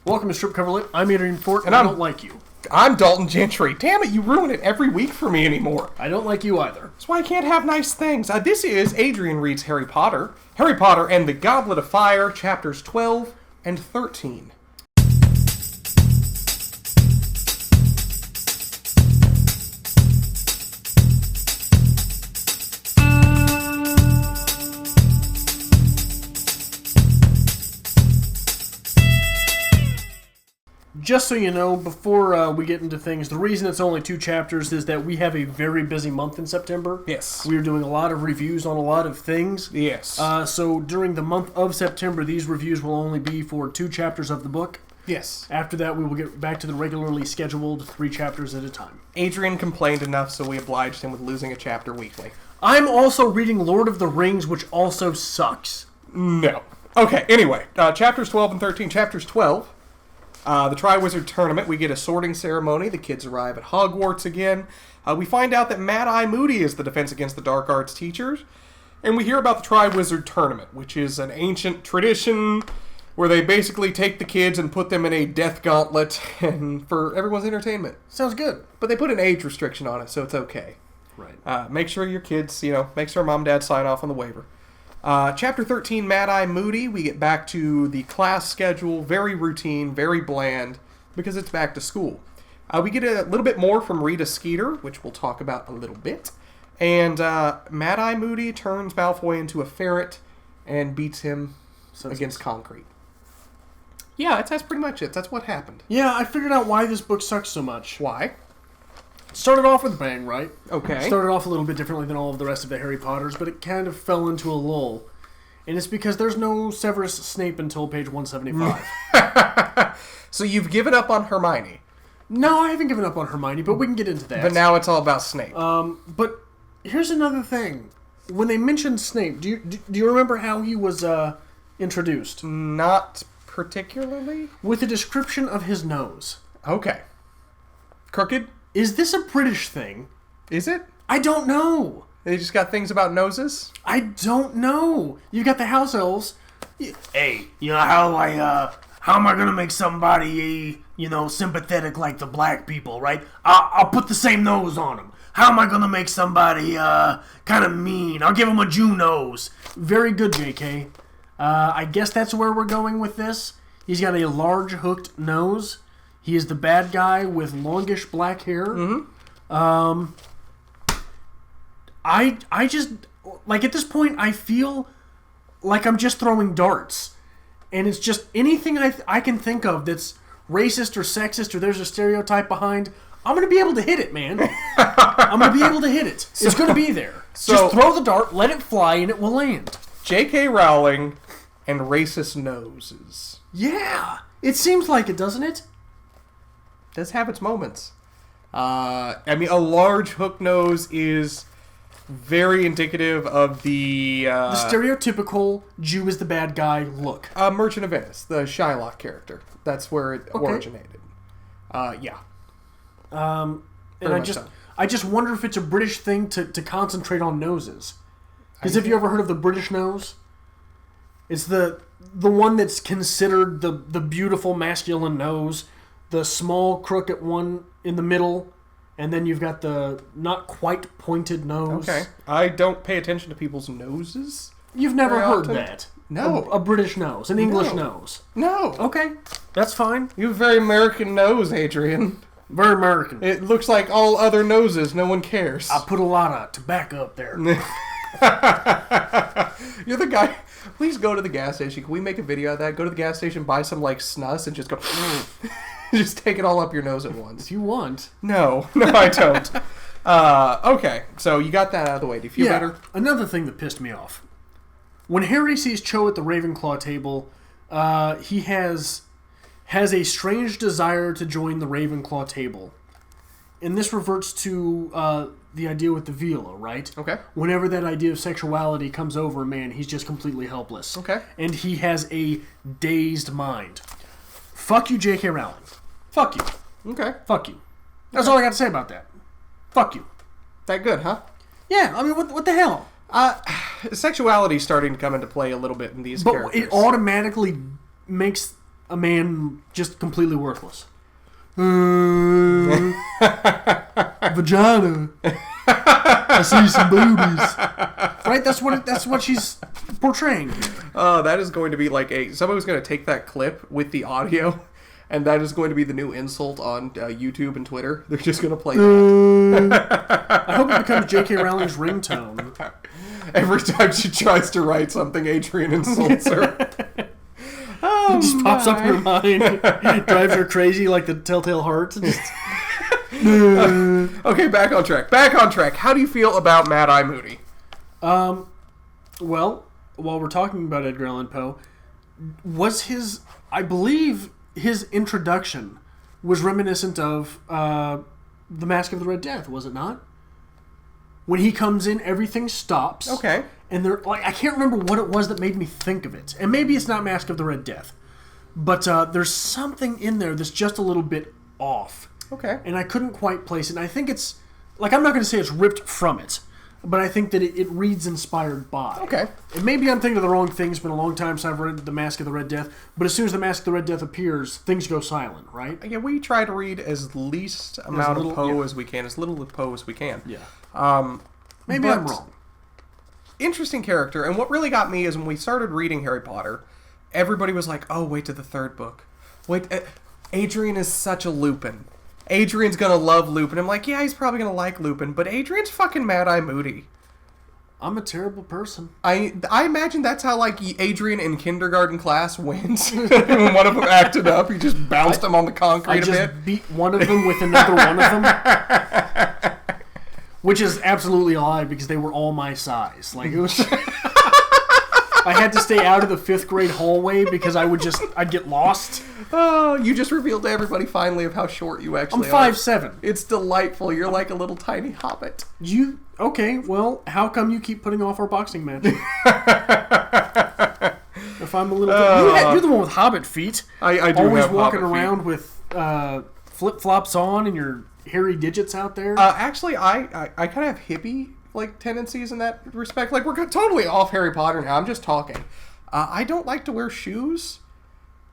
Welcome to Strip Cover Lit. I'm Adrian Fort, and I don't like you. I'm Dalton Gentry. Damn it, you ruin it every week for me anymore. I don't like you either. That's why I can't have nice things. This is Adrian Reads Harry Potter. Harry Potter and the Goblet of Fire, chapters 12 and 13. Just so you know, before we get into things, the reason it's only 2 chapters is that we have a very busy month in September. Yes. We are doing a lot of reviews on a lot of things. Yes. So during the month of September, these reviews will only be for 2 chapters of the book. Yes. After that, we will get back to the regularly scheduled 3 chapters at a time. Adrian complained enough, so we obliged him with losing a chapter weekly. I'm also reading Lord of the Rings, which also sucks. No. Okay, anyway, chapters 12 and 13. Chapters 12. The TriWizard Tournament, we get a sorting ceremony. The kids arrive at Hogwarts again. We find out that Mad-Eye Moody is the Defense Against the Dark Arts teachers. And we hear about the TriWizard Tournament, which is an ancient tradition where they basically take the kids and put them in a death gauntlet and for everyone's entertainment. Sounds good. But they put an age restriction on it, so it's okay. Right. Make sure your kids, make sure mom and dad sign off on the waiver. Chapter 13, Mad-Eye Moody, we get back to the class schedule, very routine, very bland, because it's back to school. We get a little bit more from Rita Skeeter, which we'll talk about a little bit. And Mad-Eye Moody turns Malfoy into a ferret and beats him against concrete. Yeah, that's pretty much it. That's what happened. Yeah, I figured out why this book sucks so much. Why? Started off with a bang, right? Okay. Started off a little bit differently than all of the rest of the Harry Potters, but it kind of fell into a lull. And it's because there's no Severus Snape until page 175. So you've given up on Hermione. No, I haven't given up on Hermione, but we can get into that. But now it's all about Snape. But here's another thing. When they mentioned Snape, do you remember how he was introduced? Not particularly. With a description of his nose. Okay. Crooked? Is this a British thing? Is it? I don't know. They just got things about noses? I don't know. You got the house elves. Hey, how am I gonna make somebody, sympathetic like the black people, right? I'll put the same nose on them. How am I gonna make somebody, kind of mean? I'll give them a Jew nose. Very good, JK. I guess that's where we're going with this. He's got a large hooked nose. He is the bad guy with longish black hair. Mm-hmm. I just, at this point, I feel like I'm just throwing darts. And it's just anything I can think of that's racist or sexist or there's a stereotype behind, I'm going to be able to hit it, man. I'm going to be able to hit it. It's going to be there. Just throw the dart, let it fly, and it will land. J.K. Rowling and racist noses. Yeah. It seems like it, doesn't it? Does have its moments. A large hook nose is very indicative of the stereotypical Jew is the bad guy look. Merchant of Venice, the Shylock character. That's where it originated. Yeah. And I just wonder if it's a British thing to concentrate on noses. Because have you ever heard of the British nose? It's the one that's considered the beautiful masculine nose. The small crooked one in the middle, and then you've got the not quite pointed nose. Okay. I don't pay attention to people's noses. You've never heard that? No. A British nose, an English nose. No. Okay, that's fine. You have a very American nose, Adrian. Very American. It looks like all other noses. No one cares. I put a lot of tobacco up there. You're the guy. Please go to the gas station. Can we make a video of that? Go to the gas station, buy some snus, and just go... Just take it all up your nose at once. If you want. No, I don't. Okay, so you got that out of the way. Do you feel better? Another thing that pissed me off. When Harry sees Cho at the Ravenclaw table, he has a strange desire to join the Ravenclaw table. And this reverts to the idea with the Viola, right? Okay. Whenever that idea of sexuality comes over a man, he's just completely helpless. Okay. And he has a dazed mind. Fuck you, J.K. Rowling. Fuck you. Okay. Fuck you. That's all I got to say about that. Fuck you. That good, huh? Yeah, I mean, what the hell? Sexuality is starting to come into play a little bit in these characters. But it automatically makes a man just completely worthless. Vagina. I see some boobies. Right? That's what she's portraying. That is going to be like somebody's going to take that clip with the audio, and that is going to be the new insult on YouTube and Twitter. They're just going to play that. I hope it becomes J.K. Rowling's ringtone. Every time she tries to write something, Adrian insults her. It just pops up in her mind. Drives her crazy like the Telltale Heart. Okay, back on track. How do you feel about Mad Eye Moody? Well, while we're talking about Edgar Allan Poe, I believe his introduction was reminiscent of The Mask of the Red Death, was it not? When he comes in, everything stops. Okay. And they're like, I can't remember what it was that made me think of it. And maybe it's not Mask of the Red Death. But there's something in there that's just a little bit off. Okay. And I couldn't quite place it. And I think it's, like, I'm not going to say it's ripped from it, but I think that it reads inspired by. Okay. And maybe I'm thinking of the wrong thing. It's been a long time since I've read The Mask of the Red Death. But as soon as The Mask of the Red Death appears, things go silent, right? Yeah, we try to read as least amount of Poe as we can, as little of Poe as we can. Yeah. Maybe I'm wrong. Interesting character. And what really got me is when we started reading Harry Potter, everybody was like, oh, wait to the third book. Wait, Adrian is such a Lupin. Adrian's gonna love Lupin. I'm like, yeah, he's probably gonna like Lupin, but Adrian's fucking Mad Eye Moody. I'm a terrible person. I imagine that's how, like, Adrian in kindergarten class wins. When one of them acted up, he just bounced him on the concrete a bit. I just beat one of them with another one of them. Which is absolutely a lie, because they were all my size. Like, it was... I had to stay out of the 5th grade hallway because I'd get lost. Oh, you just revealed to everybody finally of how short you actually are. I'm 5'7". It's delightful. You're like a little tiny hobbit. Okay, well, how come you keep putting off our boxing match? If I'm a little... you're the one with hobbit feet. I do always have walking hobbit around feet. With flip-flops on and your hairy digits out there. Actually, I kind of have hippie tendencies in that respect. Like, we're totally off Harry Potter now. I'm just talking. I don't like to wear shoes.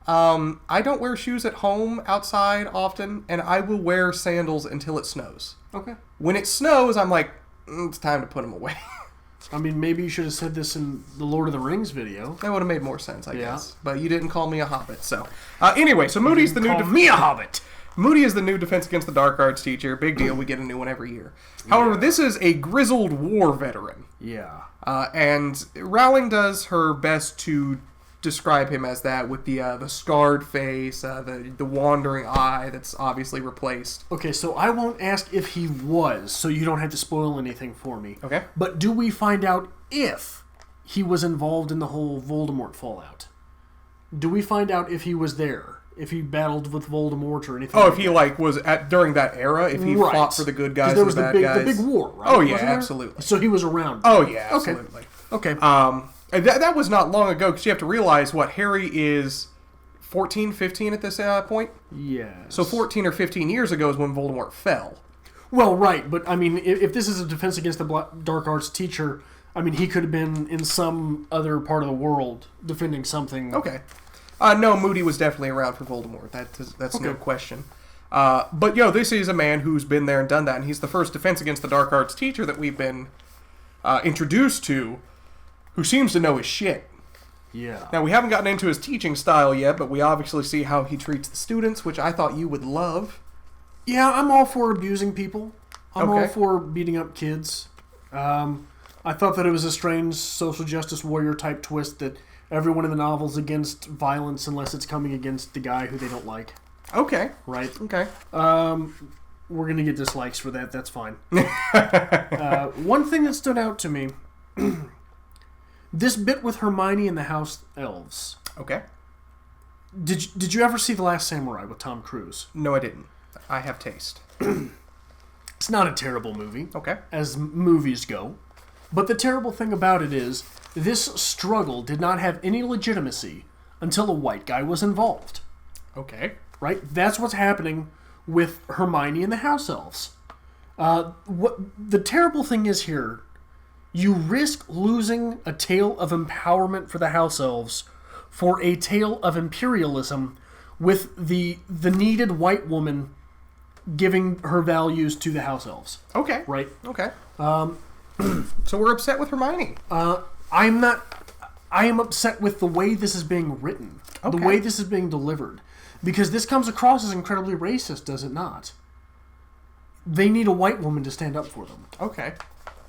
I don't wear shoes at home outside often, and I will wear sandals until it snows. Okay. When it snows, I'm like, it's time to put them away. I mean, maybe you should have said this in the Lord of the Rings video. That would have made more sense, I guess. But you didn't call me a hobbit, so. Anyway, so Moody's the new... Call me a hobbit! Moody is the new Defense Against the Dark Arts teacher. Big deal. We get a new one every year. However, this is a grizzled war veteran. Yeah. And Rowling does her best to describe him as that, with the scarred face, the wandering eye that's obviously replaced. Okay, so I won't ask if he was, so you don't have to spoil anything for me. Okay. But do we find out if he was involved in the whole Voldemort fallout? Do we find out if he was there? If he battled with Voldemort or anything? Oh, if he was during that era, if he fought for the good guys and the bad guys. The big war, right? Oh yeah, absolutely. So he was around. Oh yeah, absolutely. Okay. That was not long ago, because you have to realize Harry is 14, 15 at this point? Yes. So 14 or 15 years ago is when Voldemort fell. Well, right, but I mean, if this is a Defense Against the Dark Arts teacher, I mean, he could have been in some other part of the world defending something. Okay. No, Moody was definitely around for Voldemort. That's no question. But, this is a man who's been there and done that, and he's the first Defense Against the Dark Arts teacher that we've been introduced to, who seems to know his shit. Yeah. Now, we haven't gotten into his teaching style yet, but we obviously see how he treats the students, which I thought you would love. Yeah, I'm all for abusing people. I'm all for beating up kids. I thought that it was a strange social justice warrior type twist that everyone in the novel's against violence unless it's coming against the guy who they don't like. Okay. Right? Okay. We're going to get dislikes for that. That's fine. One thing that stood out to me, this bit with Hermione and the house elves. Okay. Did you ever see The Last Samurai with Tom Cruise? No, I didn't. I have taste. It's not a terrible movie. Okay. As movies go. But the terrible thing about it is, this struggle did not have any legitimacy until a white guy was involved. Okay. Right? That's what's happening with Hermione and the house elves. What the terrible thing is here, you risk losing a tale of empowerment for the house elves for a tale of imperialism with the needed white woman giving her values to the house elves. Okay. Right? Okay. So we're upset with Hermione. I am upset with the way this is being written. Okay. The way this is being delivered. Because this comes across as incredibly racist, does it not? They need a white woman to stand up for them. Okay.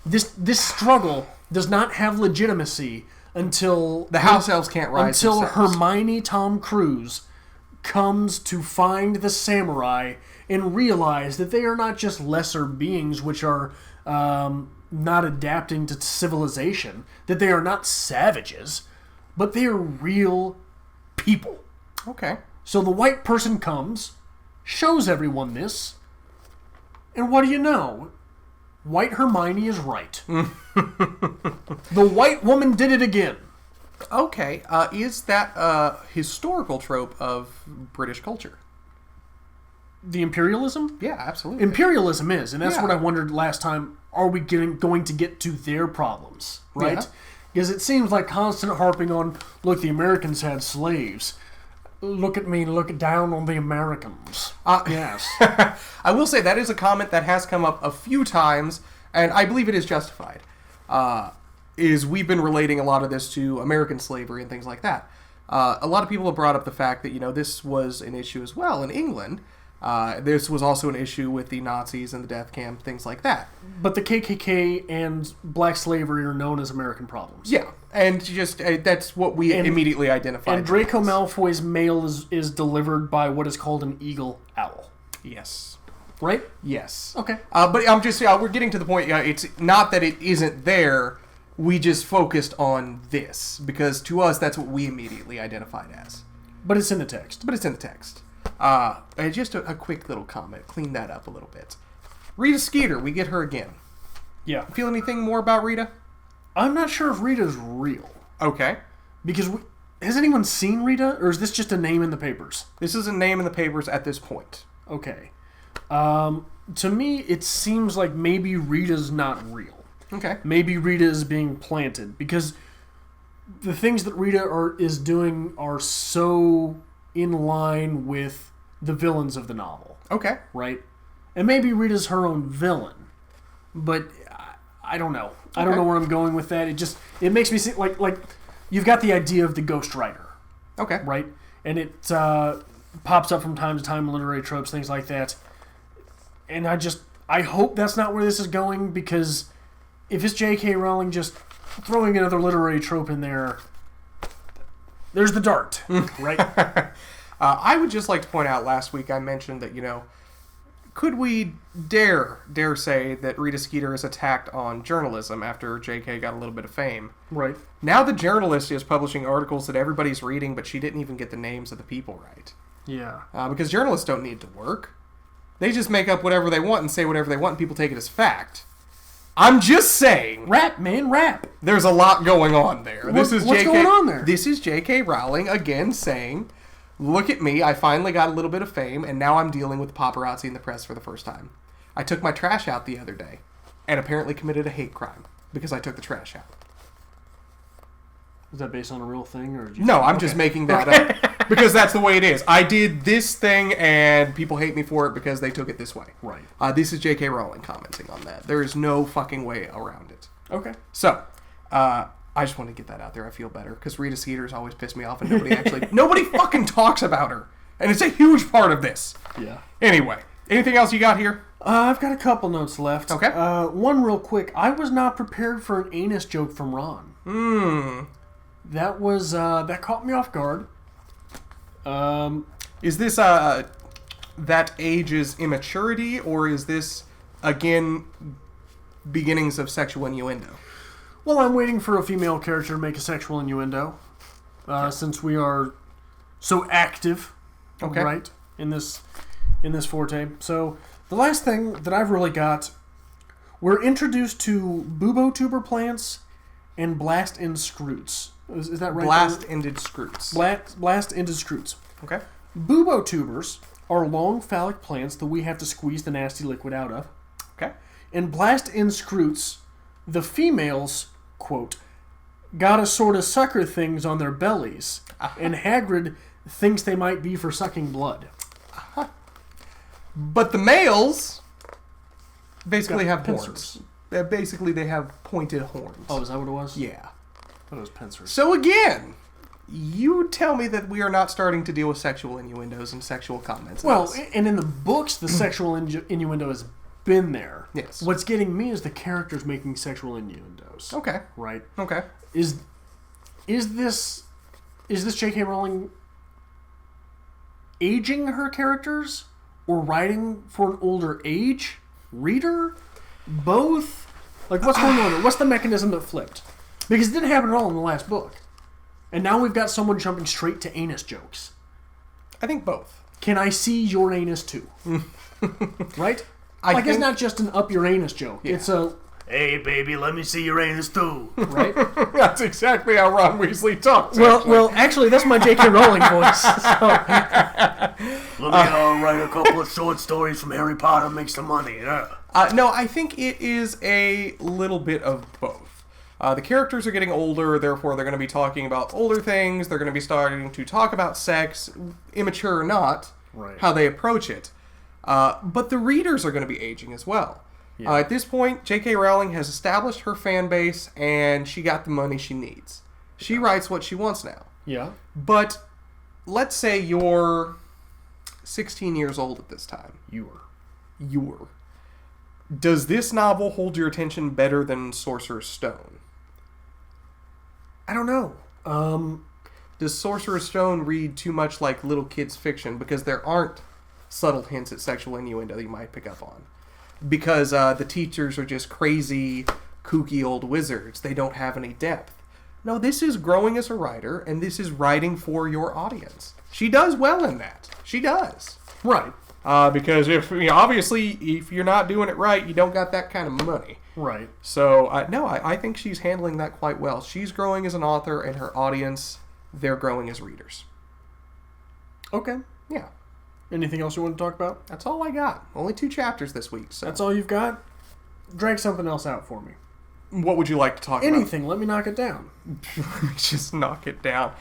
This struggle does not have legitimacy until the house elves can't rise until themselves. Hermione Tom Cruise comes to find the samurai and realize that they are not just lesser beings which are not adapting to civilization, that they are not savages, but they are real people. Okay. So the white person comes, shows everyone this, and what do you know? White Hermione is right. The white woman did it again. Okay. Is that a historical trope of British culture? The imperialism? Yeah, absolutely. Imperialism is, and that's Yeah. what I wondered last time. Are we going to get to their problems, right? Yeah. Because it seems like constant harping on, look, the Americans had slaves. Look at me, look down on the Americans. Yes. I will say that is a comment that has come up a few times, and I believe it is justified. Is we've been relating a lot of this to American slavery and things like that. A lot of people have brought up the fact that, this was an issue as well in England. This was also an issue with the Nazis and the death camp, things like that. But the KKK and black slavery are known as American problems. Yeah, and just that's what we immediately identified. And Draco Malfoy's mail is delivered by what is called an eagle owl. Yes. Right? Yes. Okay. But I'm just, we're getting to the point, it's not that it isn't there, we just focused on this, because to us, that's what we immediately identified as. But it's in the text. But it's in the text. And just a quick little comment, clean that up a little bit. Rita Skeeter, we get her again. Yeah. Feel anything more about Rita? I'm not sure if Rita's real. Okay. Because has anyone seen Rita, or is this just a name in the papers? This is a name in the papers at this point. Okay. To me, it seems like maybe Rita's not real. Okay. Maybe Rita is being planted, because the things that Rita is doing are so in line with the villains of the novel. Okay. Right? And maybe Rita's her own villain. But I don't know. Okay. I don't know where I'm going with that. It makes me see like you've got the idea of the Ghost Rider. Okay. Right? And it pops up from time to time in literary tropes, things like that. And I hope that's not where this is going, because if it's J.K. Rowling just throwing another literary trope in there, there's the dart, right? I would just like to point out, last week I mentioned that, could we dare say that Rita Skeeter is attacked on journalism after J.K. got a little bit of fame? Right. Now the journalist is publishing articles that everybody's reading, but she didn't even get the names of the people right. Yeah. Because journalists don't need to work. They just make up whatever they want and say whatever they want, and people take it as fact. I'm just saying. Rap, man, rap. There's a lot going on there. What's going on there? This is J.K. Rowling again saying, look at me, I finally got a little bit of fame, and now I'm dealing with paparazzi in the press for the first time. I took my trash out the other day, and apparently committed a hate crime because I took the trash out. Is that based on a real thing? Or No, I'm just making that up. Because that's the way it is. I did this thing, and people hate me for it because they took it this way. Right. This is J.K. Rowling commenting on that. There is no fucking way around it. Okay. So, I just want to get that out there. I feel better, because Rita Skeeter's always pissed me off, and nobody fucking talks about her. And it's a huge part of this. Yeah. Anyway, anything else you got here? I've got a couple notes left. Okay. One real quick. I was not prepared for an anus joke from Ron. That was, that caught me off guard. Is this, that age's immaturity, or is this, again, beginnings of sexual innuendo? Well, I'm waiting for a female character to make a sexual innuendo, since we are so active, right, in this forte. So, the last thing that I've really got, we're introduced to bubotuber plants and blast-end scroots. Is that right? Blast-ended scroots. Blast-ended scroots. Okay. Bubotubers are long phallic plants that we have to squeeze the nasty liquid out of. Okay. And blast-end scroots, the females, quote, gotta sort of sucker things on their bellies. And Hagrid thinks they might be for sucking blood. But the males basically have pincers. horns. Basically, they have pointed horns. Oh, is that what it was? Yeah. I thought it was pincers. So again, you tell me that we are not starting to deal with sexual innuendos and sexual comments. Well, and in the books, the sexual innuendo has been there. Yes. What's getting me is the characters making sexual innuendos. Okay. Right? Okay. Is this J.K. Rowling aging her characters or writing for an older age reader? Both? Like, what's going on? What's the mechanism that flipped? Because it didn't happen at all in the last book. And now we've got someone jumping straight to anus jokes. I think both. Can I see your anus too? Right? It's not just an up your anus joke. Yeah. It's a, hey baby, let me see your anus too. Right? That's exactly how Ron Weasley talks. Well, actually, that's my J.K. Rowling voice. So. Let me write a couple of short stories from Harry Potter, make some money. Yeah. No, I think it is a little bit of both. The characters are getting older, therefore they're going to be talking about older things. They're going to be starting to talk about sex, immature or not, right. How they approach it. But the readers are going to be aging as well. Yeah. At this point, J.K. Rowling has established her fan base, and she got the money she needs. She writes what she wants now. Yeah. But let's say you're 16 years old at this time. You're. Does this novel hold your attention better than Sorcerer's Stone? I don't know. Does Sorcerer's Stone read too much like little kids' fiction? Because there aren't subtle hints at sexual innuendo that you might pick up on. Because the teachers are just crazy, kooky old wizards. They don't have any depth. No, this is growing as a writer, and this is writing for your audience. She does well in that. She does. Right. Because obviously, if you're not doing it right, you don't got that kind of money. Right. So, I think she's handling that quite well. She's growing as an author, and her audience, they're growing as readers. Okay. Yeah. Anything else you want to talk about? That's all I got. Only 2 chapters this week. So. That's all you've got? Drag something else out for me. What would you like to talk about? Anything. Let me knock it down. Just knock it down.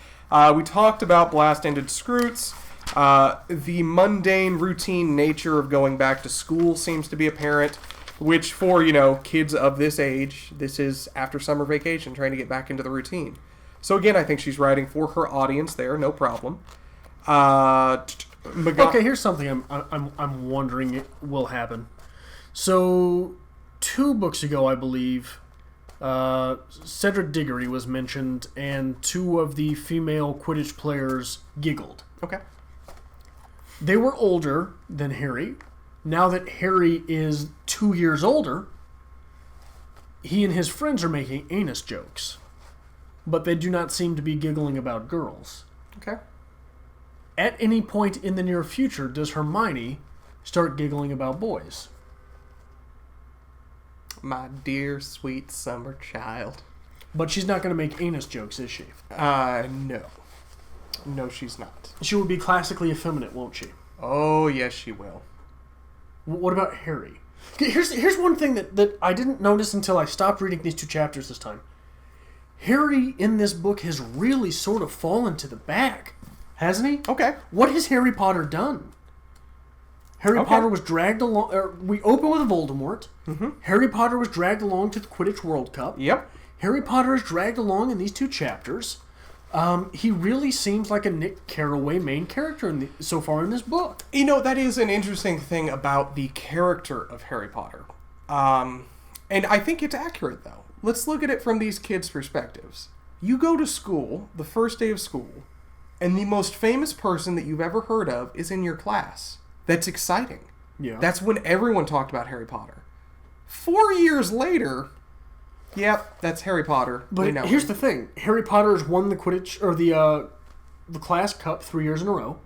We talked about Blast-Ended Scroots. The mundane, routine nature of going back to school seems to be apparent, which for, kids of this age, this is after summer vacation, trying to get back into the routine. So again, I think she's writing for her audience there, no problem. Okay, here's something I'm wondering it will happen. So, 2 books ago, I believe, Cedric Diggory was mentioned, and 2 of the female Quidditch players giggled. Okay. They were older than Harry. Now that Harry is 2 years older, he and his friends are making anus jokes. But they do not seem to be giggling about girls. Okay. At any point in the near future, does Hermione start giggling about boys? My dear, sweet summer child. But she's not going to make anus jokes, is she? No. No, she's not. She will be classically effeminate, won't she? Oh, yes, she will. What about Harry? Here's one thing that I didn't notice until I stopped reading these 2 chapters this time. Harry, in this book, has really sort of fallen to the back. Hasn't he? Okay. What has Harry Potter done? Harry Potter was dragged along... we open with Voldemort. Mm-hmm. Harry Potter was dragged along to the Quidditch World Cup. Yep. Harry Potter is dragged along in these 2 chapters. He really seems like a Nick Carraway main character so far in this book. That is an interesting thing about the character of Harry Potter. And I think it's accurate, though. Let's look at it from these kids' perspectives. You go to school, the first day of school, and the most famous person that you've ever heard of is in your class. That's exciting. Yeah. That's when everyone talked about Harry Potter. 4 years later, yep, that's Harry Potter. But here's the thing. Harry Potter has won the Quidditch, or the class cup 3 years in a row.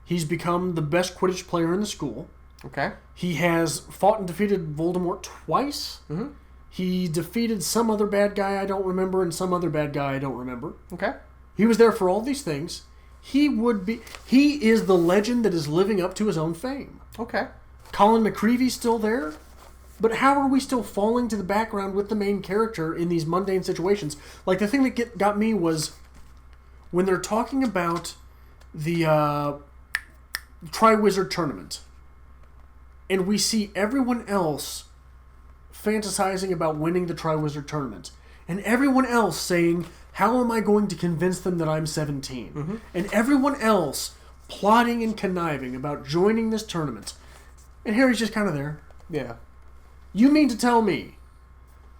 He's become the best Quidditch player in the school. Okay. He has fought and defeated Voldemort twice. Mm-hmm. He defeated some other bad guy I don't remember and some other bad guy I don't remember. Okay. He was there for all these things. He is the legend that is living up to his own fame. Okay. Colin McCreevy's still there. But how are we still falling to the background with the main character in these mundane situations? Like, the thing that got me was when they're talking about the TriWizard Tournament, and we see everyone else fantasizing about winning the TriWizard Tournament, and everyone else saying, how am I going to convince them that I'm 17? Mm-hmm. And everyone else plotting and conniving about joining this tournament. And Harry's just kind of there. Yeah. You mean to tell me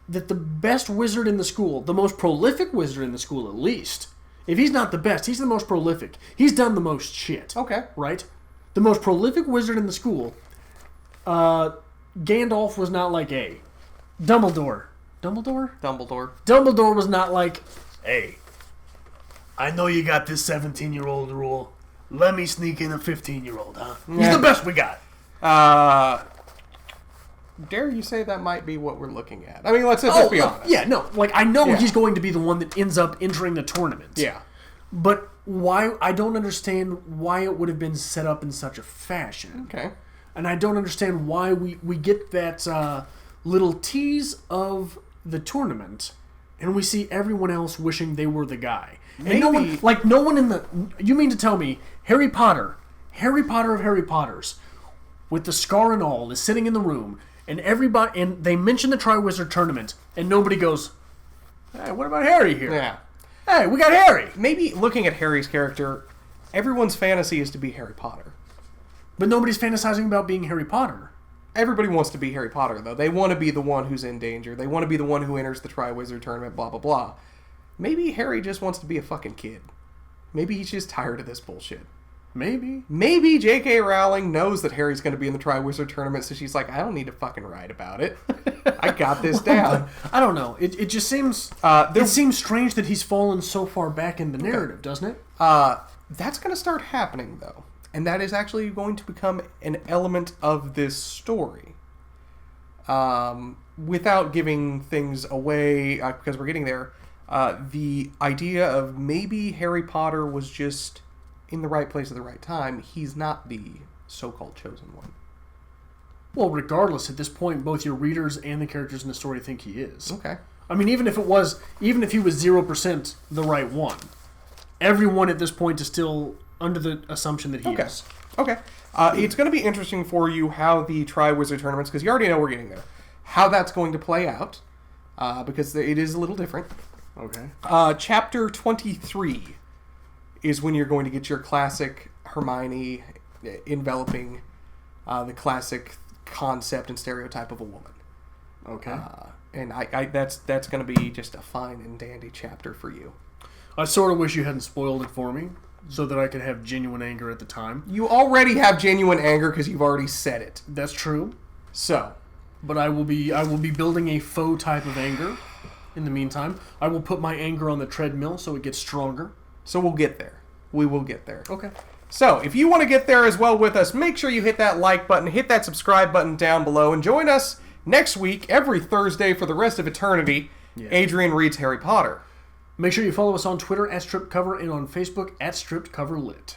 that the best wizard in the school, the most prolific wizard in the school at least, if he's not the best, he's the most prolific. He's done the most shit. Okay. Right? The most prolific wizard in the school, Gandalf was not like a Dumbledore was not like, hey, I know you got this 17-year-old rule. Let me sneak in a 15-year-old, huh? He's the best we got. Dare you say that might be what we're looking at? I mean, let's be honest. Yeah, no. Like, I know he's going to be the one that ends up entering the tournament. Yeah. But why? I don't understand why it would have been set up in such a fashion. Okay. And I don't understand why we get that little tease of the tournament, and we see everyone else wishing they were the guy. And no one in the... You mean to tell me Harry Potter of Harry Potters, with the scar and all, is sitting in the room, and everybody... And they mention the TriWizard Tournament, and nobody goes, hey, what about Harry here? Yeah. Hey, we got Harry! Maybe looking at Harry's character, everyone's fantasy is to be Harry Potter. But nobody's fantasizing about being Harry Potter. Everybody wants to be Harry Potter, though. They want to be the one who's in danger. They want to be the one who enters the TriWizard Tournament, blah, blah, blah. Maybe Harry just wants to be a fucking kid. Maybe he's just tired of this bullshit. Maybe J.K. Rowling knows that Harry's going to be in the TriWizard Tournament, so she's like, I don't need to fucking write about it. I got this down. I don't know. It just seems... it seems strange that he's fallen so far back in the narrative, doesn't it? That's going to start happening, though. And that is actually going to become an element of this story. Without giving things away, because we're getting there, the idea of maybe Harry Potter was just in the right place at the right time. He's not the so-called chosen one. Well, regardless, at this point, both your readers and the characters in the story think he is. Okay. I mean, even if he was 0% the right one, everyone at this point is still under the assumption that he is. Okay. It's going to be interesting for you how the TriWizard Tournaments, because you already know we're getting there, how that's going to play out, because it is a little different. Okay. Chapter 23 is when you're going to get your classic Hermione enveloping the classic concept and stereotype of a woman. Okay. And that's going to be just a fine and dandy chapter for you. I sort of wish you hadn't spoiled it for me, so that I could have genuine anger at the time. You already have genuine anger because you've already said it. That's true. So, but I will be building a faux type of anger. In the meantime, I will put my anger on the treadmill so it gets stronger. So we'll get there. We will get there. Okay. So, if you want to get there as well with us, make sure you hit that like button, hit that subscribe button down below, and join us next week, every Thursday for the rest of eternity. Yeah. Adrian Reads Harry Potter. Make sure you follow us on Twitter @StrippedCover and on Facebook @StrippedCoverLit.